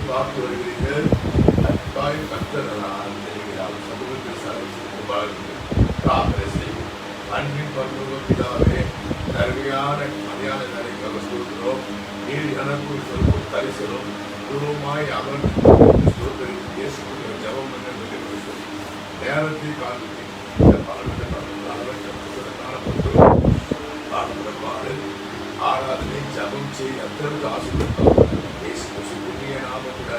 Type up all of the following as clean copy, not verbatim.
பார்த்து வருகிறீர்கள். கட்டாய் கர்த்தர் அவர் சமூகத்தில் சந்தித்து பிரார்த்தனை செய்யும். அன்பின் பரலோக பிதாவே, அருமையான மதியான நிலைக்காக சொல்கிறோம். நீர் எனக்கு சொல்லும் தரிசனம் குருமாய் அமர்ந்து இயேசு ஜபம் நேரத்தை காண்பித்து ஆராதனை ஜபம் செய்ய அத்தனை ஆசீர்வாதம் இயேசு கிறிஸ்து புண்ணிய நாமத்தில்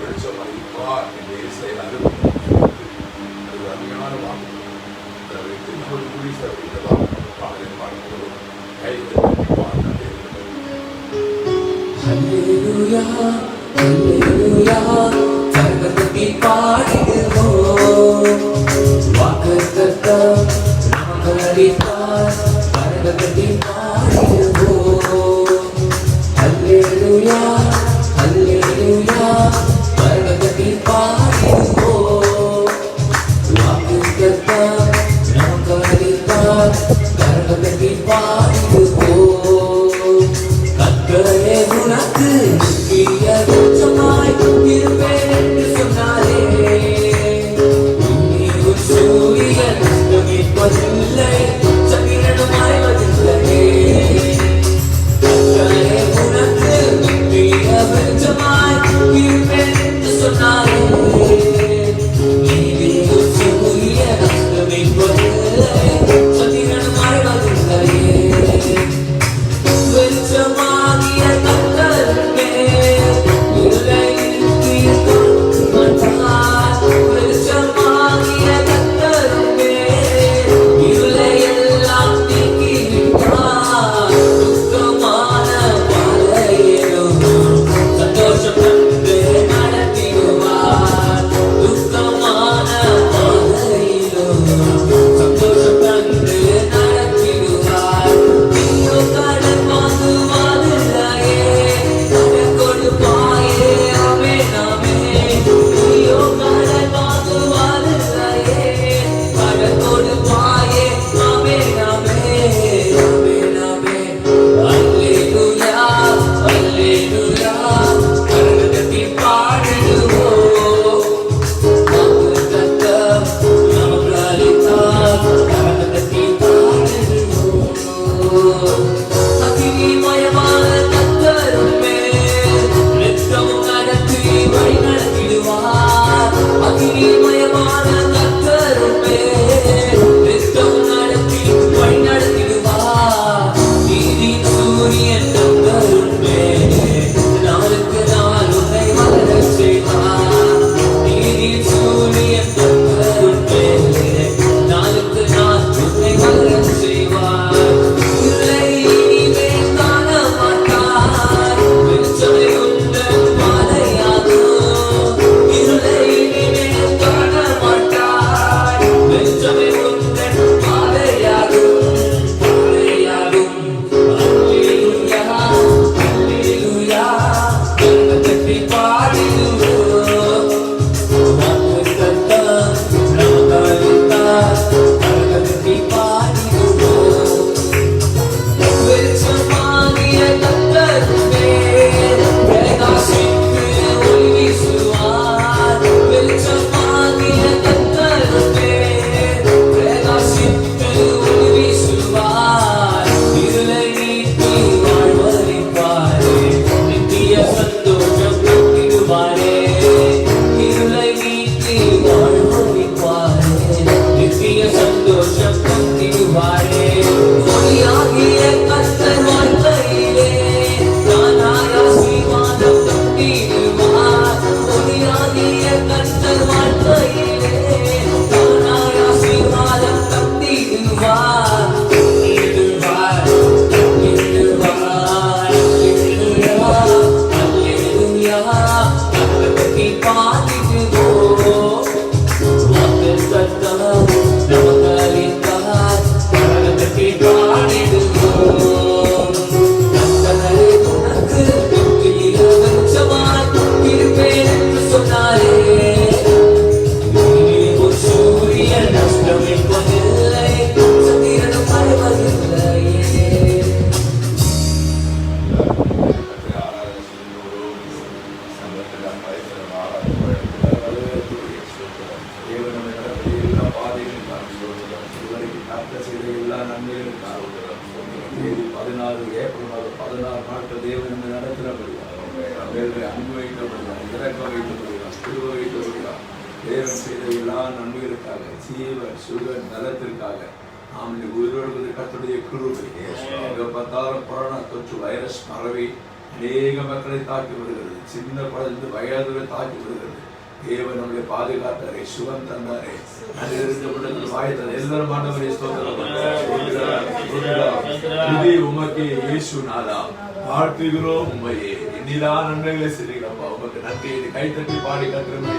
வெளிச்சமாயிருப்பார் என்ற இசை அருமையான வாக்கு குடி இந்த பாடலை பார்க்கிறோம். ஹல்லேலூயா ஹல்லேலூயா சர்வத்தை பாடிடுவோம். வாக்குத்தத்தம் நமக்களித்தார் சர்வத்தை பாடிடுவோம். ஹல்லேலூயா ஹல்லேலூயா சர்வத்தை பாடிடுவோம். வாக்குத்தத்தம் நமக்களித்தார் சர்வத்தை பாடிடுவோம். கர்த்தரே உனக்கு நித்திய வெளிச்சமாய் இருப்பேன் என்று சொன்னாரே. நீ உன் சூரியன் அஸ்தமிப்பதில்லை, சந்திரனும் மறைவதில்லையே. கர்த்தரே உனக்கு நித்திய வெளிச்சமாய் இருப்பேன் என்று சொன்னாரே. நீ உன் சூரியன் அஸ்தமிப்பதில்லை, சந்திரனும் மறைவதில்லையே. வெளிச்சமாகிய கர்த்தருமே இருளையில் தீர்க்கும் மன்றார். வெளிச்சமாகிய கர்த்தருமே இருளையெல்லாம் நீக்கிவிட்டார். துக்கமான பாதையிலும் சந்தோஷம் கண்டு நடத்திடுவார். துக்கமான பாதையிலும் சந்தோஷம் கண்டு நடத்திடுவார். 16 ஏப்ரல் மாதம் 16 நாட்கள் தேவன் நம்மை நடத்தினபடியா அன்பு வைத்தபடியா இறக்க வைத்தபடியா திருவ வைத்தபடியா தேவன் செய்த எல்லா நன்மைகளுக்காக ஜீவன் சுகன் நலத்திற்காக நாம் உயிரோடு கர்த்தருடைய கிருபை எங்க பார்த்தாலும் கொரோனா தொற்று வைரஸ் பரவி அநேக மக்களை தாக்கி வருகிறது. சின்ன குழந்தை வயதுகளை தாக்கி வருகிறது. தேவன் நம்முடைய பாதுகாத்தாரே, சுகம் தந்தாரே, வாய்த்தார் எல்லாரும் ஆண்டவரை இது உமக்கே இயேசு நாதா வாழ்த்துகிறோம். உண்மையே என்னிலா நன்மைகளை செய்கிறப்பா உமக்கு நன்றி. கைத்தட்டி பாடி கற்றுமை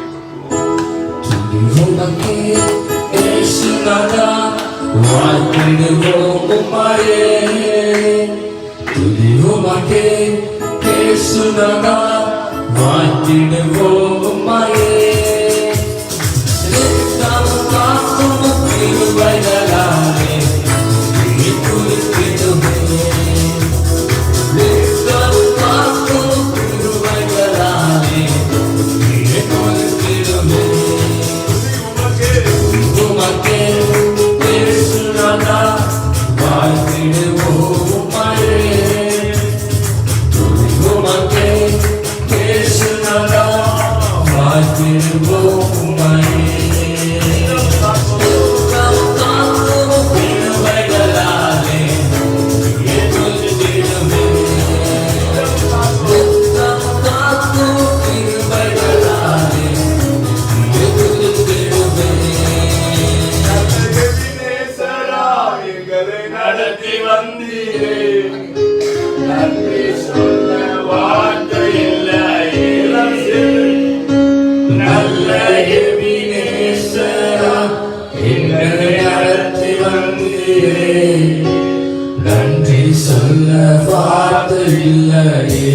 நன்றி சொல்ல வார்த்தை இல்லையே.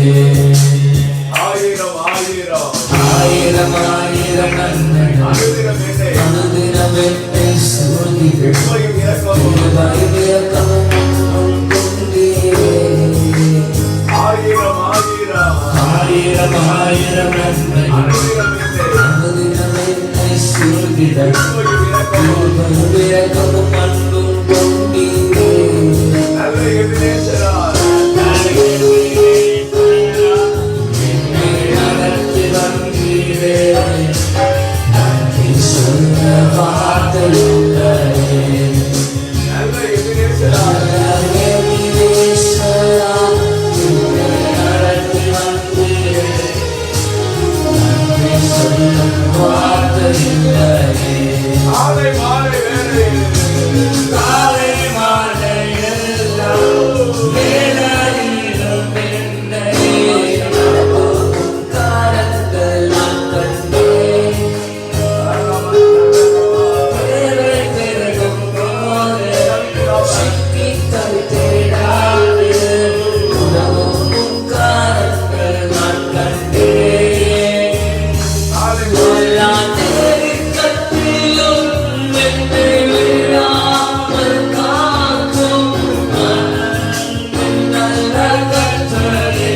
ஆயிரம் ஆயிரம் ஆயிரம் ஆயிரம் நன்மை அனுதினம் என்னை சூழ்ந்தீரே. ஆயிரம் ஆயிரம் ஆயிரம் ஆயிரம் நன்மை அனுதினம் என்னை சூழ்ந்தீரே. இரக்கமும் அன்பும் கொண்டீரே. நல்ல எபினேசரா என்னை நடத்தி வந்தீரே. நன்றி சொல்ல வார்த்தை இல்லையே. நல்ல எபினேசரா எபினேசரா, என்னை நடத்தி வந்தீரே. நன்றி சொல்ல வார்த்தை இல்லையே. காலை மாலை வேளையில் காலை மாலை எல்லாம் வேளையிலும் என்னை கரங்கள் நான் கண்டேன். தேவை பெருகும் போது சக்தி தருத்தேடாது. உணவும் கரங்கள் நான் கண்டேன். எல்லா நெருக்கத்திலும் என்னை விடாமல் காக்கும் அன்பின் நல்ல கர்த்தரே.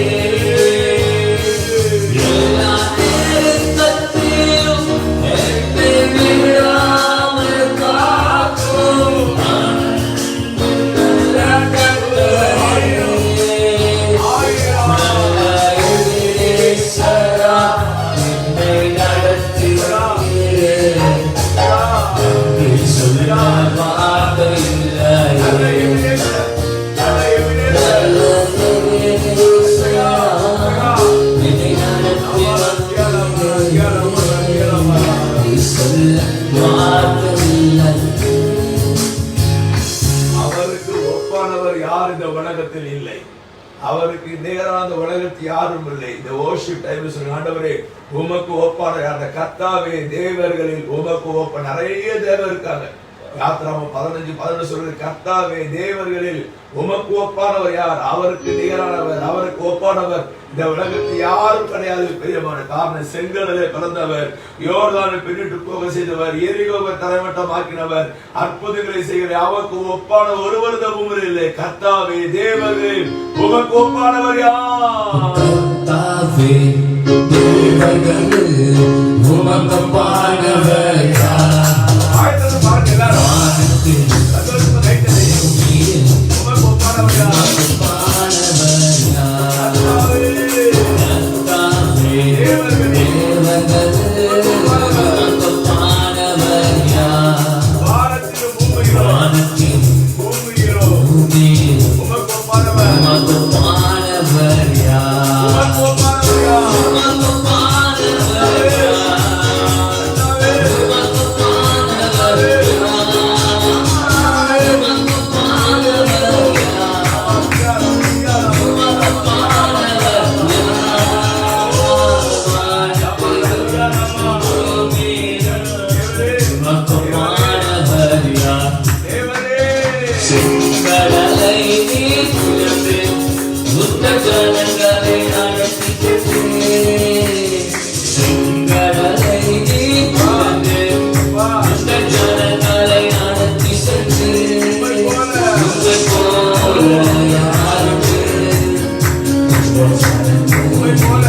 எல்லா நெருக்கத்திலும் என்னை விடாமல் காக்கும் அன்பின் நல்ல கர்த்தரே. எபினேசரா, என்னை நடத்தி வந்தீரே. நன்றி சொல்ல வார்த்தை இல்லையே. நல்ல எபினேசரா, என்னை நடத்தி வந்தீரே. நன்றி சொல்ல வார்த்தை இல்லையே. அவருக்கு ஒப்பானவர் யார் இந்த உலகத்தில் இல்லை. அவருக்கு நிகரான உலகத்தில் யாரும் இல்லை. இந்த worship time சொல்லுங்க, ஆண்டவரே உமக்கு ஒப்பான அந்த கர்த்தாவே தேவர்களில் உமக்கு ஒப்ப நிறைய தேவர் இருக்காங்க. யாத்திராமம் 15:11 சொல்றது, கர்த்தாவே தேவர்களில் உமக்கு ஒப்பானவர் யார்? அவருக்கு நிகரானவர், அவருக்கு ஒப்பானவர் இந்த உலகத்தில் யாரும் கிடையாது. பெரியமான காரணம், செங்கடலை பிறந்தவர், யோர்தானை பின்னிட்டு போக செய்தவர், எரிகோவை தரைமட்டமாக்கினவர், அற்புதங்களை செய்கிற அவருக்கு ஒப்பான ஒருவர் இந்த பூமியில் இல்லை. கர்த்தாவே தேவர்களில் உமக்கு ஒப்பானவர் யார்? கர்த்தாவே தேவர்களில் உமக்கு ஒப்பானவர் யார்? ஆயத்தத்தை பாருங்க எல்லாரும். வானத்தில் சந்தோஷமா கைத்தட்டி. பூமியில் உமக்கு ஒப்பானவர் யார்? உமக்கு ஜனங்களை நடத்தி செங்கடலை நீ அந்த ஜனங்களை நடத்தி சென்று உம்மை போல யாருக்கு உம்மை போல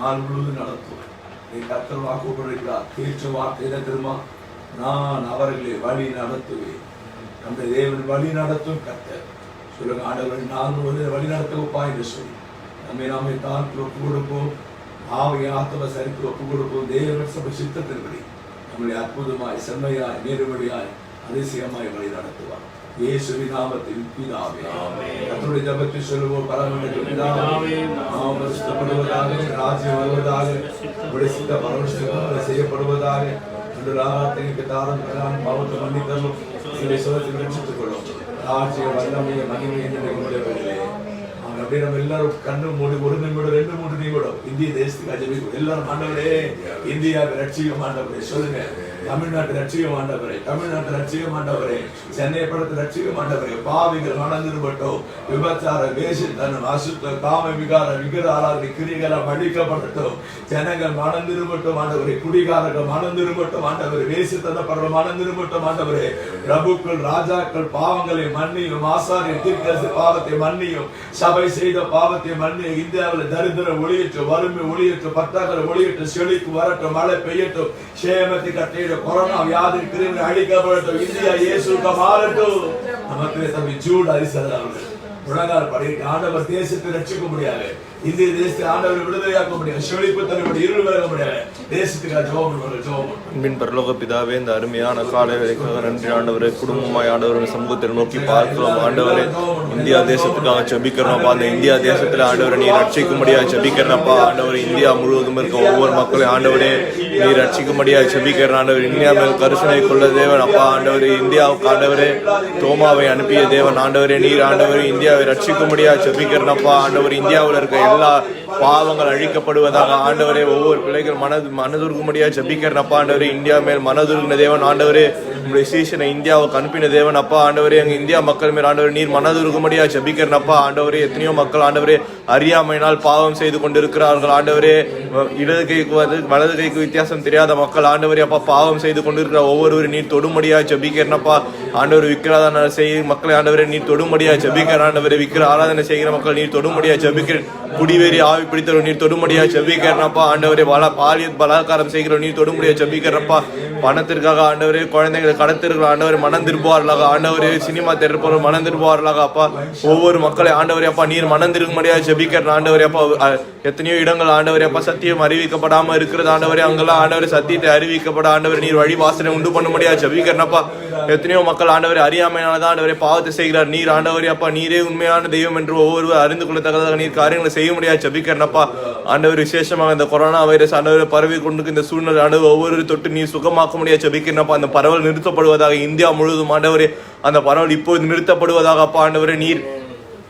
நாள் முழுவதும் நடத்துவேன். நீ கர்த்தர் வாக்கு கொடுக்கிறார். தீர்ச்ச வார்த்தை என்ன தெரியுமா? நான் அவர்களை வழி நடத்துவேன். நம்முடைய தேவன் வழி நடத்தும் கர்த்தர். சொல்லுங்க, ஆண்டவரை நான் வழி நடத்துவப்பா என்று சொல்லி நம்மை தாழ்த்தி ஒப்பு கொடுப்போம். ஆவியை ஆத்ம சரித்து ஒப்பு கொடுப்போம். தேவன் சபை சித்தத்தின்படி நம்மளை அற்புதமாய் செம்மையாய் நேர்வழியாய் அதிசயமாய் வழி நடத்துவார். இயேசுவின் நாமத்தில் பிதாவே. கர்த்தருடைய ஜெபத்தை சொல்லுவோம். பரமண்டலத்தின் பிதாவே, நாமம் பரிசுத்தப்படுவதாக, ராஜ்யம் வருவதாக, உம்முடைய சித்தம் பரமண்டலத்தில் செய்யப்படுவதாக. அன்று ராத்திரிக்கு தாரம் பாவத்தை மன்னித்தரும், உங்களுடைய சுகத்தை ரட்சித்துக் கொள்ளும். ராஜ்யம் வல்லமையை மகிமையை உடையவர்களே. அப்படியே நம்ம எல்லாரும் கண்ணு மூடி 1 நிமிடம் 2-3 நிமிடம் இந்திய தேசத்துக்கு அஜபிக்கும். எல்லாரும் ஆண்டவரே, இந்தியாவை ரட்சிக்க ஆண்டவரே சொல்லுங்க. தமிழ்நாட்டு ரட்சிக்க ஆண்டவரே, தமிழ்நாட்டு ரட்சிக்க ஆண்டவரே, சென்னை படத்தை ரட்சிக்க ஆண்டவரே. பாவிகள் மனந்திருப்பட்டும், விபச்சார வேசித்தனம் அசுத்தம் காம விகார விகிதாராதனை கிரிகளை அழிக்கப்படட்டும். ஜனங்கள் மனந்திருப்பட்டும் ஆண்டவரே. குடிகாரர்கள் மனந்திருப்பட்டும் ஆண்டவரே. வேசித்தனப்படுற மனந்திருப்பட்டும் ஆண்டவரே. பிரபுக்கள் ராஜாக்கள் பாவங்களை மன்னியும். ஆசாரிய தீர்க்கதரிசி பாவத்தை மன்னியும். சபை செய்த பாவத்தை மன்னியும். இந்தியாவில் தரித்திரம் ஒளியட்டும், வறுமை ஒளியட்டும், பத்தாக்கள் ஒளியட்டும், செழிக்கு வரட்டும், மழை பெய்யட்டும், சேமத்தை கட்டிட, கொரோனா வியாதி கிருமி அழிக்கப்படட்டும். இந்தியா இயேசுக்கு மாறட்டும். நமக்கு தம்பி ஜூட் அரிசல் உலகார் படி ஆண்டவர் தேசத்தை ரட்சிக்க முடியாது. இந்திய தேசத்தை ஆண்டவர் விடுதலையாக்க முடியாது. செழிப்பு தன்னுடைய இருள் விலக முடியாது. தேசத்துக்காக ஜெபம். அன்பின் பரலோக பிதாவே, இந்த அருமையான காலை வேளைக்காக நன்றி ஆண்டவரே. குடும்பமாய் ஆண்டவரின் சமூகத்தை நோக்கி பார்க்கிறோம் ஆண்டவரே. இந்தியா தேசத்துக்காக ஜெபிக்கிறோம்ப்பா. அந்த இந்தியா தேசத்துல ஆண்டவரை நீ ரட்சிக்கும்படியா ஜெபிக்கிறனப்பா ஆண்டவரே. இந்தியா முழுவதும் இருக்க ஒவ்வொரு மக்களையும் ஆண்டவரே நீ ரட்சிக்கும்படியா ஜெபிக்கிறேன் ஆண்டவர். இந்தியா மேல் கருசனை கொள்ள தேவன் அப்பா ஆண்டவரே. இந்தியாவுக்கு ஆண்டவரே தோமாவை அனுப்பிய தேவன் ஆண்டவரே. நீர் ஆண்டவரே இந்தியாவை ரட்சிக்கும்படியா ஜெபிக்கிறனப்பா ஆண்டவர். இந்தியாவில் இருக்க எல்லா பாவங்கள் அழிக்கப்படுவதாக ஆண்டவரே. ஒவ்வொரு பிள்ளைகள் மனதுருகும்படியா ஜெபிக்கிறனப்பா ஆண்டவரே. இந்தியா மேல் மனதுருகின தேவன் ஆண்டவரே. உங்களுடைய சீசனை இந்தியாவுக்கு அனுப்பின தேவன் அப்பா ஆண்டவரே. எங்க இந்தியா மக்கள் மேல் ஆண்டவர் நீர் மனதுருகும்படியா ஜெபிக்கிறனப்பா ஆண்டவரே. எத்தனையோ மக்கள் ஆண்டவரே அறியாமையினால் பாவம் செய்து கொண்டிருக்கிறார்கள் ஆண்டவரே. இடது கைக்கு வலது கைக்கு வித்தியாசம் தெரியாத மக்கள் ஆண்டவரே அப்பா பாவம் செய்து கொண்டிருக்கிற ஒவ்வொருவரும் நீர் தொடும்படியா ஜெபிக்கிறனப்பா ஆண்டவர். விக்கிராதனை செய்யும் மக்களை ஆண்டவரே நீர் தொடும்படியா ஜெபிக்கிற ஆண்டவரே. விக்கிர ஆராதனை செய்கிற மக்கள் நீர் தொடும்படியா ஜெபிக்கிறேன். குடிவேறி ஆவி பிடித்தவர் நீர் தொடும்படியா ஜெபிக்கிறனப்பா ஆண்டவரே. பாலியல் பலாத்காரம் செய்கிற நீர் தொடும்படியா ஜெபிக்கிறப்பா. பணத்திற்காக ஆண்டவரே குழந்தைகளை கடத்திருக்கிற ஆண்டவரே மனம் திரும்புவார்களாக ஆண்டவரே. சினிமா திரைப்படம் மனம் திரும்புவார்களாக அப்பா. ஒவ்வொரு மக்களை ஆண்டவரே அப்பா நீர் மனம் திரும்படியா ஜெபிக்கிற ஆண்டவரே அப்பா. எத்தனையோ இடங்கள் ஆண்டவரே அப்பா சத்தியம் அறிவிக்கப்படாம இருக்கிறது ஆண்டவரே. அங்கெல்லாம் ஆண்டவரே சத்தியத்தை அறிவிக்கப்பட ஆண்டவரே நீர் வழி வாசனை உண்டு பண்ணும்படியா ஜெபிக்கிறனப்பா. எத்தனையோ மக்கள் ஆண்டவரே அறியாமையானதான் ஆண்டவரே பாவத்தை செய்கிறார். நீர் ஆண்டவரே அப்பா நீரே உண்மையான தெய்வம் என்று ஒவ்வொருவர் அறிந்து கொள்ளத்தக்கதாக நீர் காரியங்களை செய்ய முடியாது ஜெபிக்கிறனப்பா ஆண்டவர். விசேஷமாக இந்த கொரோனா வைரஸ் ஆண்டவரை பரவி கொண்டு இந்த சூழ்நிலை ஆண்டவர் ஒவ்வொரு தொட்டு நீர் சுகமாக்க முடியாது ஜெபிக்கிறனப்பா. அந்த பரவல் நிறுத்தப்படுவதாக இந்தியா முழுவதும் ஆண்டவரே. அந்த பரவல் இப்போது நிறுத்தப்படுவதாக அப்பா ஆண்டவரே. நீர்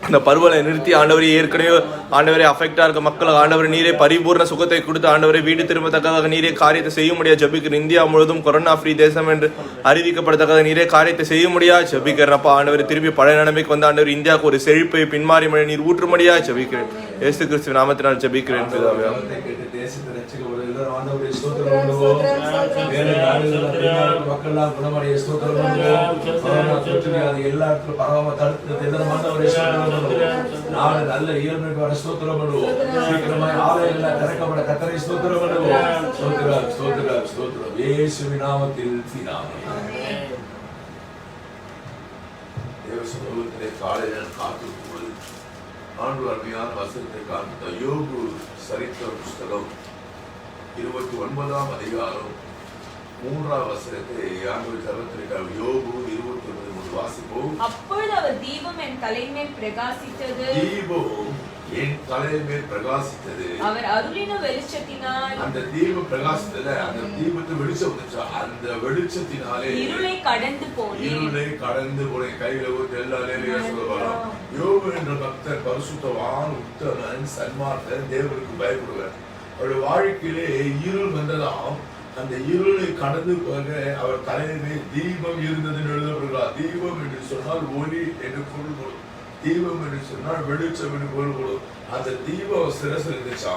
அந்த பருவலை நிறுத்தி ஆண்டவரே ஏற்கனவே ஆண்டவரே அஃபெக்டா இருக்க மக்களுக்கு ஆண்டவரே நீரே பரிபூர்ண சுகத்தை கொடுத்து ஆண்டவரே வீடு திரும்பத்தக்கதாக நீரே காரியத்தை செய்ய முடியாது ஜெபிக்கிறேன். இந்தியா முழுவதும் கொரோனா ஃப்ரீ தேசம் என்று அறிவிக்கப்படத்தக்கதாக நீரே காரியத்தை செய்ய முடியாது ஜெபிக்கிறப்பா ஆண்டவரே. திரும்பி பழைய நிலைமைக்கு வந்த ஆண்டவர் இந்தியாவுக்கு ஒரு செழிப்பை பின்மாறி மழை நீர் ஊற்றும்படியா ஜெபிக்கிறேன். இயேசு கிறிஸ்து நாமத்தினால் ஜெபிக்கிறேன் பிதாவே. நாடு நல்ல இயல்புக்கு வர ஸ்தோத்திரம் பண்ணுவோம். சீக்கிரமாய் ஆலயங்கள் திறக்கப்பட கர்த்தரை ஸ்தோத்திரம் பண்ணுவோம். ஸ்தோத்திரம் ஸ்தோத்திரம் ஸ்தோத்திரம் இயேசுவின் நாமத்தில் பிதாவே. தேவ சமூகத்திலே காலையில் காத்திருக்கும் ஆண்டு அருமையான வசனத்தை காண்பித்த யோபு சரித்திர புஸ்தகம் 29ஆம் அதிகாரம் 3ஆம் வசனத்தை ஆண்டவர் ஜெபத்திற்காக யோபு 29 வாசிப்போம். அப்பொழுது அவர் தீபம் என் தலைமேல் பிரகாசித்தது. தீபம் என் தலைமேல் பிரகாசித்தது. அவர் அருளின வெளிச்சத்தினால். அந்த தீபம் பிரகாசித்தது. அந்த தீபத்து வெளிச்சம் வந்துச்சு. அந்த வெளிச்சத்தினாலே இருளை கடந்து போனேன். இருளை கடந்து போனேன். கையில ஒரு எல்லா சொல்லுவாங்க. யோபு என்ற பக்தர் பரிசுத்தவான், உத்தமன், சன்மார்க்கன், தேவனுக்கு பயப்படுவார். அவருடைய வாழ்க்கையிலே இருள் வந்ததாம். அந்த இருளை கடந்து போக அவர் தலையிலே தீபம் இருந்தது எழுதப்படுகிறார். தீபம் என்று சொன்னால் ஒளி என்று பொருள்படும். தீபம் என்று சொன்னால் வெளிச்சம் என்று பொருள்படும். அந்த தீபம் சிரசில் இருந்துச்சா,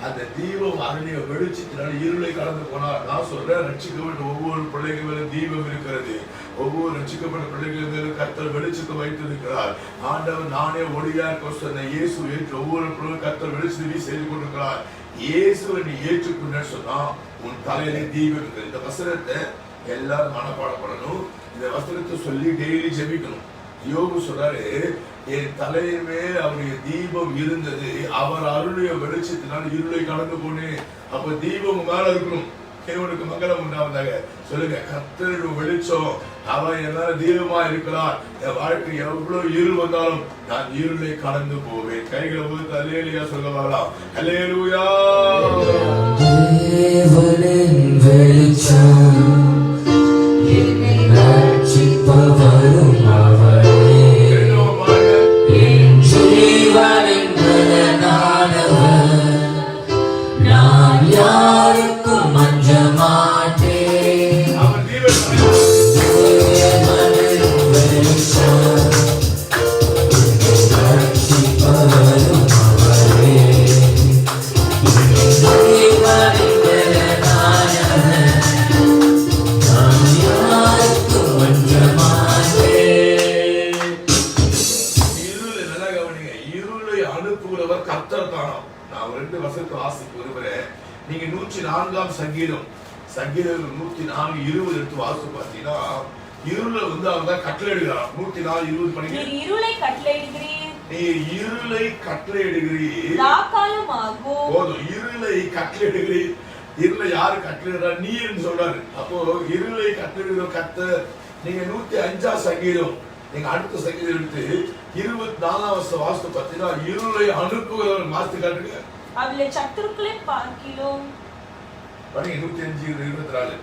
அந்த தீபம் அருளிய வெளிச்சத்தினால் இருளை கடந்து போனார். நான் சொல்றேன், ரட்சிக்கப்பட்ட ஒவ்வொரு பிள்ளைகள் மேலும் தீபம் இருக்கிறது. ஒவ்வொரு ரட்சிக்கப்பட்ட பிள்ளைகள் மேலும் கர்த்தர் வெளிச்சத்தை வைத்திருக்கிறார். ஆண்டவர் நானே ஒளியா இருக்க சொன்ன இயேசு ஏற்று ஒவ்வொரு பிள்ளைகளும் கர்த்தர் வெளிச்சத்தை செய்து கொண்டிருக்கிறார். இயேசுவை நீ ஏற்றுக்கொண்டு சொன்னா உன் தலையில தீபம் இருக்கு. இந்த வசனத்தை எல்லாரும் மனப்பாடம் பண்ணணும். இந்த வசனத்தை சொல்லி டெய்லி ஜெபிக்கணும். யோபு சொல்றாரு, என் தலையிலே அவருடைய தீபம் இருந்தது, அவர் அருளிய வெளிச்சத்தினால் இருளை கடந்து போனேன். அப்ப தீபம் மேல இருக்கணும். தேவனுக்கு மங்களம் உண்டாவதாக. சொல்லுங்க, கர்த்தருடைய வெளிச்சம் அவர் என் மேல தீபமா இருக்கிறார். என் வாழ்க்கை எவ்வளவு இருள் வந்தாலும் நான் இருளை கடந்து போவேன். கைகளை ஊத்து அல்லேலூயா சொல்ல வரலாம். அல்லேலூயா. தேவனின் வெளிச்சம் என்னை ரட்சிப்பவரும் அவரே. என் ஜீவனின் பலனானவர். நான் யாருக்கும் அஞ்ச மாட்டேன். அவர் தீபம் தேவனின் வெளிச்சம் என்னை ரட்சிப்பவரும் அவரே. ஜீவனின் பலனானவர். நான் யாருக்கும் அஞ்ச மாட்டேன். இருளை நல்லா கவனிங்க. இருளை அனுப்புகிறவர் கர்த்தர் தானாம். நான் ஒரு 2 வசனத்தை வாசிக்க விரும்புறேன். நீங்க 104ஆம் சங்கீதம் 104 20 எடுத்து வாசித்து பார்த்தீங்கன்னா இருளை அவர் தான் கட்டளையிடுகிறார். 104 20 படிங்க. நீர் இருளை கட்டளையிடுகிறீர். நீர் இருளை கட்டளையிடுகிறீர். ராக்காலமாகும். போதும். இருளை கட்டளையிடுகிறீர். இருளை யாரு கட்டளையிடுறார்? நீர்னு சொல்றாரு. அப்போ இருளை கட்டளையிடுகிற கர்த்தர். நீங்க 105ஆம் சங்கீதம் நீங்க அடுத்த சங்கீதம் எடுத்து 24ஆம் வசனம் வாசித்து பார்த்தீங்கன்னா இருளை அனுப்புகிறவர் வாசித்து காட்டுங்க. அவளை சத்துருக்களை பார்க்கிலும். பாருங்க, 105:24.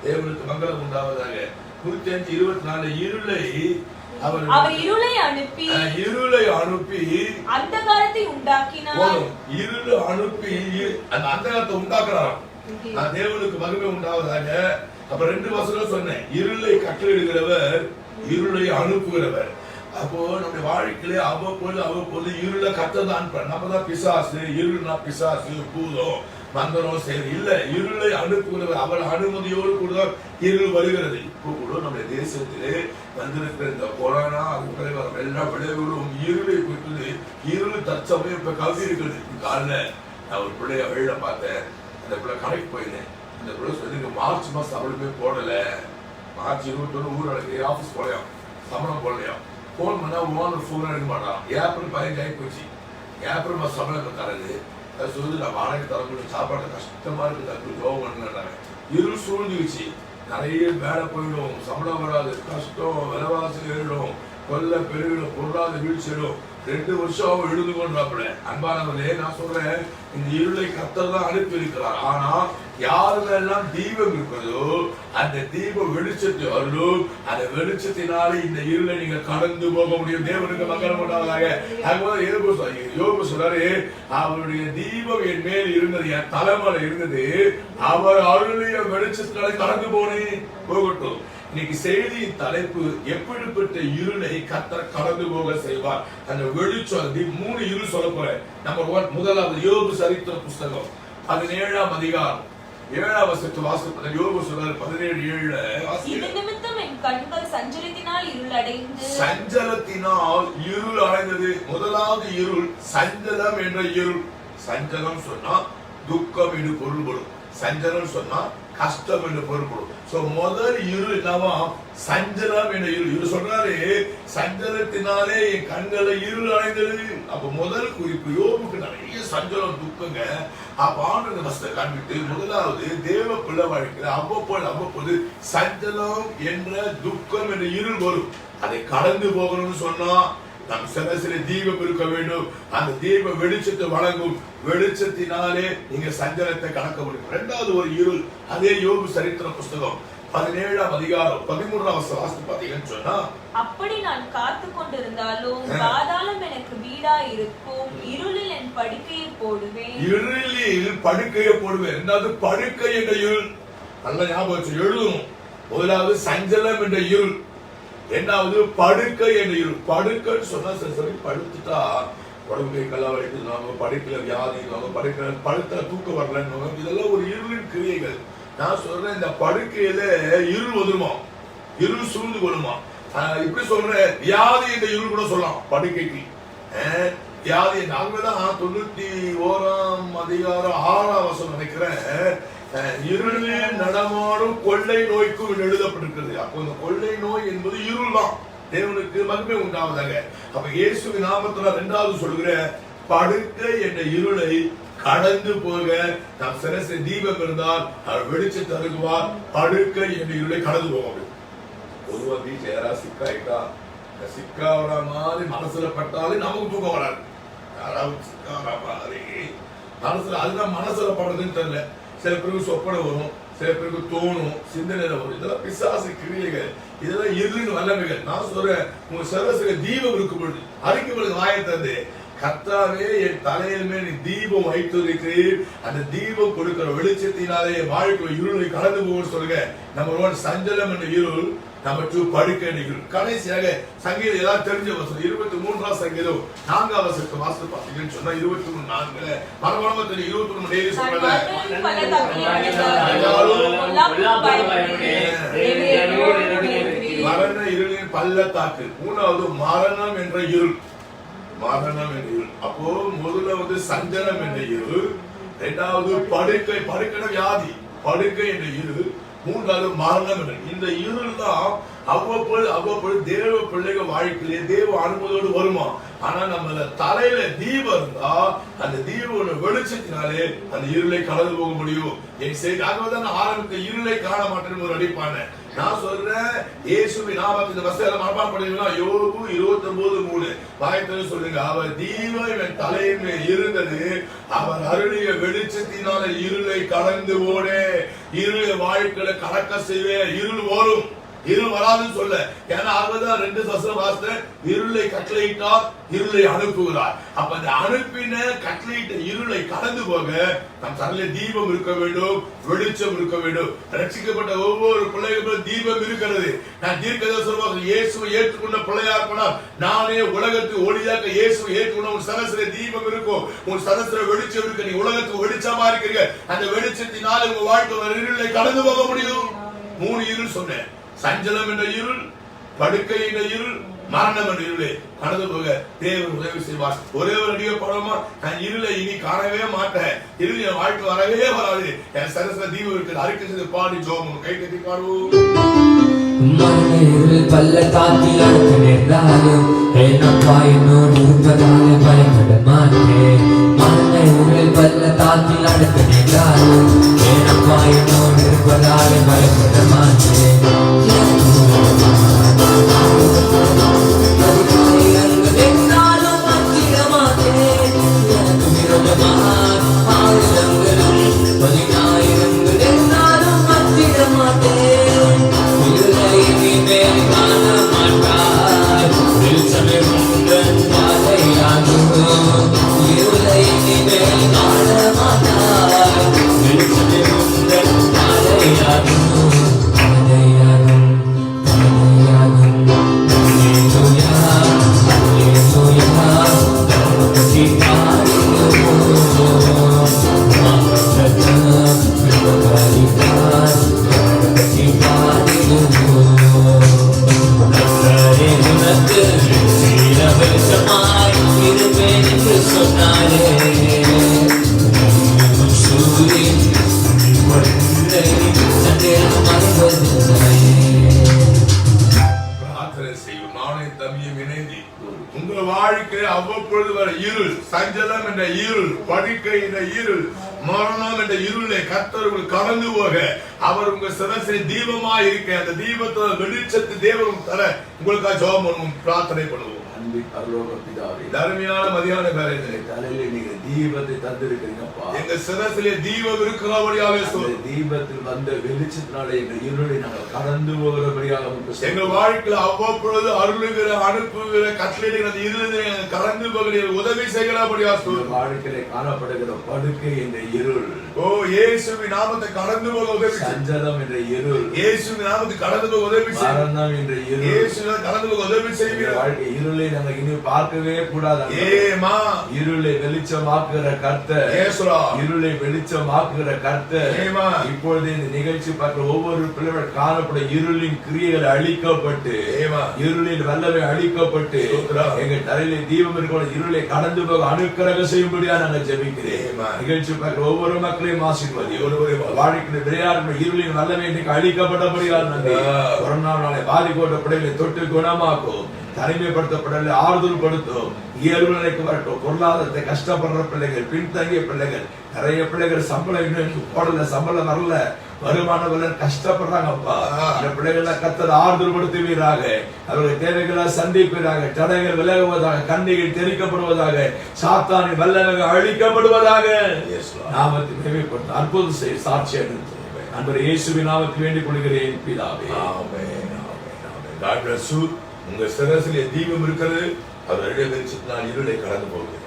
தேவனுக்கு மங்களம் உண்டாவதாக. 105:24 இருளை அவர் இருளை அனுப்பி அந்தகாரத்தை உண்டாக்கினார். போதும். இருளை அனுப்பி அந்த அந்தகாரத்தை உண்டாக்குறாராம். நான் தேவனுக்கு மகிமை உண்டாவதாக. அப்ப 2 வசனம் சொன்னேன். இருளை கட்டளையிடுகிறவர், இருளை அனுப்புகிறவர். அப்போ நம்முடைய வாழ்க்கையிலே அவ்வப்போது இருளை கர்த்தர் தான். நம்ம தான் பிசாசு, இருள்னா பிசாசு, பூதம், மந்திரம் செய்வது இல்ல. இருளை அனுப்புகிறவர். அவர் அனுமதியோடு கூட இருள் வருகிறது. இப்போ கூட நம்முடைய தேசத்திலே வந்திருக்கிற இந்த கொரோனா வர எல்லா விளைவுகளும் இருளை குறித்தது. இருள் தற்சமயம் இப்ப கவி இருக்குது. காலைல நான் ஒரு பிள்ளைய வெளியில பார்த்தேன். அந்த பிள்ளை கடைக்கு போயிருந்தேன். அந்த பிள்ளை சொல்லி மார்ச் மாசம் அவளுமே போடல. மார்ச் 21 ஊர் நடக்குது. ஆபீஸ் போலையாம், சம்பளம் போடலையாம். போன் பண்ணா ஓனர் போன் எடுக்க மாட்டான். ஏப்ரல் 15 ஆகி போச்சு. ஏப்ரல் மாசம் சம்பளம் தரது. அது சொல்லுது, நான் வாடகை தரக்கூடிய சாப்பாடு கஷ்டமா இருக்குது. அது ஜோகம் பண்ணுறாங்க. இருள் சூழ்ந்துச்சு. நிறைய வேலை போயிடும், சம்பளம் வராது, கஷ்டம், விலைவாசி ஏறிடும், கொல்ல பெருகிடும், பொருளாதார வீழ்ச்சிடும். 2 வருஷம் எழுந்து கொண்டாப்புல. அன்பானவர்களே, நான் சொல்றேன், இந்த இருளை கர்த்தர் தான் அனுப்பி இருக்கிறார். ஆனா யாருமெல்லாம் தீபம் இருக்கிறதோ அந்த தீப வெளிச்சத்தை அருளும். அந்த வெளிச்சத்தினாலே இந்த இருளை நீங்க கடந்து போக முடியும். தேவனுக்கு மங்களம் உண்டாவதாக. யோபு சொல்றாரு, அவருடைய தீபம் என் மேல் இருந்தது, என் தலைமையில இருந்தது, அவர் அருளிய வெளிச்சத்தினாலே கடந்து போகட்டும். இன்னைக்கு செய்தியின் தலைப்பு, எப்படிப்பட்ட இருளை கர்த்தர் கடந்து போக செய்வார். அந்த வெளிச்சம் 3 இருள் சொல்ல போறேன். நம்பர் 1, முதலாவது யோபு சரித்திர புஸ்தகம் 17ஆம் அதிகாரம் 7ஆம் வசனத்தை வாசிப்பது. யோபு சொல்றாரு 17:7. இது நிமித்தம் என் கண்கள் சஞ்சலத்தினால் இருளடைந்து. சஞ்சலத்தினால் இருள் அடைந்தது. முதலாவது இருள் சஞ்சலம் என்ற இருள். சஞ்சலம் சொன்னா துக்கம் என்று பொருள்படும். சஞ்சலம் சொன்னா கஷ்டம் என்று பொருள்படும். சோ முதல் இருள் என்னவா? சஞ்சலம் என்ற இருள். இவர் சொல்றாரு, சஞ்சலத்தினாலே என் கண்களை இருள் அடைந்தது. அப்ப முதல் குறிப்பு, யோபுக்கு நிறைய சஞ்சலம் துக்கங்க. அப்ப ஆண்டு வசத்தை காண்பித்து, முதலாவது தேவ பிள்ளை வாழ்க்கையில அவ்வப்போது சஞ்சலம் என்ற துக்கம் என்ற இருள் வரும். அதை கடந்து போகணும்னு சொன்னா நம் சில தீபம் இருக்க வேண்டும். அந்த தீப வெளிச்சத்தை வழங்கும். வெளிச்சத்தினாலே நீங்க சஞ்சலத்தை கடக்க முடியும். இரண்டாவது ஒரு இருள், அதே யோபு சரித்திர புஸ்தகம் 17ஆம் அதிகாரம் 13ஆம் வசனம் பாத்தீங்கன்னு சொன்னா, அப்படி நான் காத்து கொண்டிருந்தாலும் பாதாளம் எனக்கு வீடா இருக்கும், இருளில் என் படுக்கையை போடுவேன். இருளில் படுக்கையை போடுவேன். இரண்டாவது படுக்கை என்ற இருள். நல்ல ஞாபகம் எழுதணும். முதலாவது சஞ்சலம் என்ற இருள், இரண்டாவது படுக்கை என்ற இருள். படுக்கைன்னு சொன்னா சரி படுத்துட்டா உடம்பு கை கல்லா வலிக்குதுவாங்க, படுக்கையில வியாதிவாங்க, படுத்த தூக்க வரலன்னு, இதெல்லாம் ஒரு இருளின் கிரியைகள். நான் சொல்றேன், இந்த படுக்கையில இருள் வந்துருமா, இருள் சூழ்ந்து கொள்ளுமா. இப்படி சொல்றேன், வியாதி என்ற இருள் கூட சொல்லலாம் படுக்கைக்கு. வியாதி நாங்கதான் 91ஆம் அதிகாரம் 6ஆம் வசனம் நினைக்கிறேன், இருளில் நடமாடும் கொள்ளை நோய்க்கும் எழுதப்பட்டிருக்கிறது. அப்போ இந்த கொள்ளை நோய் என்பது இருள் தான். தேவனுக்கு மகிமை உண்டாவதாக. அப்ப இயேசுவின் நாமத்துல இரண்டாவது சொல்கிற படுக்கை என்ற இருளை கடந்து போக நம் சிரசு தீபம் இருந்தால் அவர் வெளிச்சத்தை தருகுவார். படுக்கை என்ற இருளை கடந்து போக முடியும். பொதுவா வீட்டுல யாராவது சிக்காயிட்டா, சிக்காவற மாதிரி மனசுல பட்டாலும் நமக்கு தூக்கம் வராது. யாராவது சிக்காவற மாதிரி மனசுல, அதுதான் மனசுல படுறதுன்னு தெரியல. சில பேருக்கு சொப்பனை வரும், சில பேருக்கு தோணும், சிந்தனையில வரும். இதெல்லாம் பிசாசு கிரியைகள், இதெல்லாம் இருளின் வல்லமைகள். நான் சொல்றேன், உங்க சிரசுல தீபம் இருக்கும் பொழுது அறிக்கைகளுக்கு வாயை தந்து, கர்த்தாவே என் தலையில் மேல் நீ தீபம் வைத்திருக்கிறீர், அந்த தீபம் கொடுக்கிற வெளிச்சத்தினாலே வாழ்க்கை இருளை கடந்து போகணும்னு சொல்லுங்க. நம்பர் 1 சஞ்சலம் என்ற இருள், நம்பர் 2 படுக்கை என்ற இருள். கடைசியாக சங்கீதம் ஏதாவது தெரிஞ்ச வசனம் 23ஆம் சங்கீதம் 4ஆம் வசனத்தை வாசித்து பார்த்தீங்கன்னு சொன்னா 23:4 மரபணமா தெரியும். 23 டெய்லி சொல்றேன், மரண இருளின் பள்ளத்தாக்கு. 3வது மரணம் என்ற இருள், மரணம் என்ற இருள். அப்போ முதல்ல சஞ்சலம் என்ற இருள், இரண்டாவது படுக்கை, படுக்கை வியாதி, படுக்கை என்ற இருள், மூன்றாவது மரணம் என்ற. இந்த இருள் தான் அவ்வப்பொழுது தேவ பிள்ளைகள் வாழ்க்கையிலே தேவ அனுமதியோடு வருமா. ஆனா நம்ம தலையில தீபம் இருந்தா அந்த தீப வெளிச்சத்தினாலே அந்த இருளை கடந்து போக முடியும். என் செய்திதான் நான் ஆரம்பித்த இருளை காண மாட்டேன்னு ஒரு அடிப்பான. நான் சொல்றேன், இயேசுவின் நாமத்தில் வசனம் மனப்பாடம் பண்ணீங்கன்னா யோபு 29:3 வாய்த்தது சொல்லுங்க. அவர் தீபம் என் தலையின் மேல் இருந்தது, அவர் அருளிய வெளிச்சத்தினால இருளை கடந்து ஓடே. இருளை வாழ்க்கையில கடக்க செய்வே. இருள் வரும், இருள் வராதுன்னு சொல்ல. ஏன்னா அதுதான் 2 வசனம் வாசித்த, இருளை கட்டளையிட்டார், இருளை அனுப்புகிறார். அப்ப அந்த அனுப்பின கட்டளையிட்ட இருளை கடந்து போக நம் தலையில தீபம் இருக்க வேண்டும், வெளிச்சம் இருக்க வேண்டும். ரட்சிக்கப்பட்ட ஒவ்வொரு பிள்ளைகளும் தீபம் இருக்கிறது. நான் தீர்க்கதரிசனமாக இயேசுவை ஏற்றுக்கொண்ட பிள்ளையா இருப்பேன். நானே உலகத்துக்கு ஒளியாக இயேசுவை ஏற்றுக்கொண்ட உன் சரசில தீபம் இருக்கும், உன் சரசில வெளிச்சம் இருக்கு. நீ உலகத்துக்கு வெளிச்சமா இருக்கிறீங்க. அந்த வெளிச்சத்தினால் உங்க வாழ்க்கை இருளை கடந்து போக முடியும். 3 இருள் சொன்னேன். சஞ்சலம் என்ற இருள், படுக்கை என்ற இருள், மரணம் என்ற இருளை கடந்து போக தேவன் உதவி செய்வார். ஒரே ஒரு அடிய படமா, நான் இருளை இனி காணவே மாட்டேன், இருள் என் வாழ்க்கை வரவே வராது, என் சரஸ்வர தீபம் இருக்குது. அறிக்கை செய்து பாடி ஜோம் கை கட்டி பாடுவோம். மண்ணில் பள்ளத்தாக்கில் அடுத்து நின்றாலும் என்னப்பா என்னோடு இருப்பதாலே பயப்பட மாட்டேன். மண்ணில் பள்ளத்தாக்கில் அடுத்து நின்றாலும் என்னப்பா என்னோடு இருப்பதாலே பயப்பட மாட்டேன். என்னாலும் மாற்றிட மாட்டேன். எனக்கு விரோதமாய் ஆயிரங்களும் 10,000 என்னாலும் மாற்றிட மாட்டேன். இருளை நீ மேல் காண மாட்டாய், வெளிச்சமே உந்தன் பாதையாகும். இருளை நீ மேல் காண மாட்டாய், வெளிச்சமே உந்தன் பாதையாகும். Come on. இணைந்து உங்க வாழ்க்கை அவ்வப்பொழுது வர இருள், சஞ்சலம் என்ற இருள், படுக்கை என்ற இருள், மரணம் என்ற இருளை கர்த்தர் கடந்து போக அவர் உங்க சிரசில் தீபமாய் இருக்க அந்த தீபத்தோட வெளிச்சத்து தேவன் தர உங்களுக்காக ஜெபம் பண்ணுவோம், பிரார்த்தனை பண்ணுவோம். பரலோக பிதாவே, தர்மையான மதியான வேலைகளை தலையில நீங்க தீபத்தை தந்திருக்கிறீங்கப்பா. எங்க சிரசிலே தீபம் இருக்கிறபடியாவே அந்த தீபத்தில் வந்த வெளிச்சத்தினாலே எங்கள் இருளை நாங்கள் கடந்து போகிறபடியாக எங்க வாழ்க்கையில அவ்வப்பொழுது அருளுகிற அனுப்புகிற கட்டளைகள் அந்த இருளை கடந்து போகிற உதவி செய்கிறபடியா வாழ்க்கையில காணப்படுகிற படுக்கை என்ற இருள், ஓ இயேசுவின் நாமத்தை கடந்து போக உதவி, சஞ்சலம் என்ற இருள், இயேசுவின் நாமத்தை கடந்து போக உதவி, மரணம் என்ற இருள், இயேசுவின் கடந்து போக உதவி செய்வீர். வாழ்க்கை இருளை நாங்கள் இனி பார்க்கவே கூடாது. ஏமா இருளை வெளிச்சமாக்குகிற கர்த்தர், இருளை வெளிச்சமாக்குகிற கர்த்தர், இப்பொழுது இந்த நிகழ்ச்சி பார்க்கிற ஒவ்வொரு பிள்ளைகள் காணப்படும் இருளின் கிரியைகள் அழிக்கப்பட்டு, இருளின் வல்லமை அழிக்கப்பட்டு எங்க தலையில தீபம் இருக்கிற இருளை கடந்து போக அனுக்கிரக செய்யும்படியா நாங்கள் ஜெபிக்கிறேன். நிகழ்ச்சி பார்க்கிற ஒவ்வொரு மக்களையும் ஆசீர்வதி, வாழ்க்கை விளையாடுற இருளின் வல்லமை இன்னைக்கு அழிக்கப்பட்டபடியா நாங்கள் கொரோனா நாளை பாதிக்கப்பட்ட பிள்ளைகளை தொட்டு குணமாக்கும், தனிமைப்படுத்தப்படல ஆறுதல் படுத்தும், இயல்பு நிலைக்கு வரட்டும். பொருளாதாரத்தை கஷ்டப்படுற பிள்ளைகள், பின்தங்கிய பிள்ளைகள், நிறைய பிள்ளைகள் சம்பளம் இன்னும் போடல, சம்பளம் வரல, வருமானம் கஷ்டப்படுறாங்கப்பா. இந்த பிள்ளைகளை கர்த்தர் ஆறுதல் படுத்துவீராக, அவர்கள் தேவைகளை சந்திப்பீராக, தடைகள் விலகுவதாக, கண்ணிகள் தெரிவிக்கப்படுவதாக, சாத்தானின் வல்லமைகள் அழிக்கப்படுவதாக, நாமத்தை மேம்படுத்த அற்புதம் செய்ய சாட்சியாக அன்பர் இயேசுவின் நாமத்தில் வேண்டிக் கொள்கிறேன் பிதாவே. God bless you. உங்க சிரசிலே தீபம் இருக்கிறது, அவர் வெளிச்சத்தினால் இருளை கடந்து போகிறது.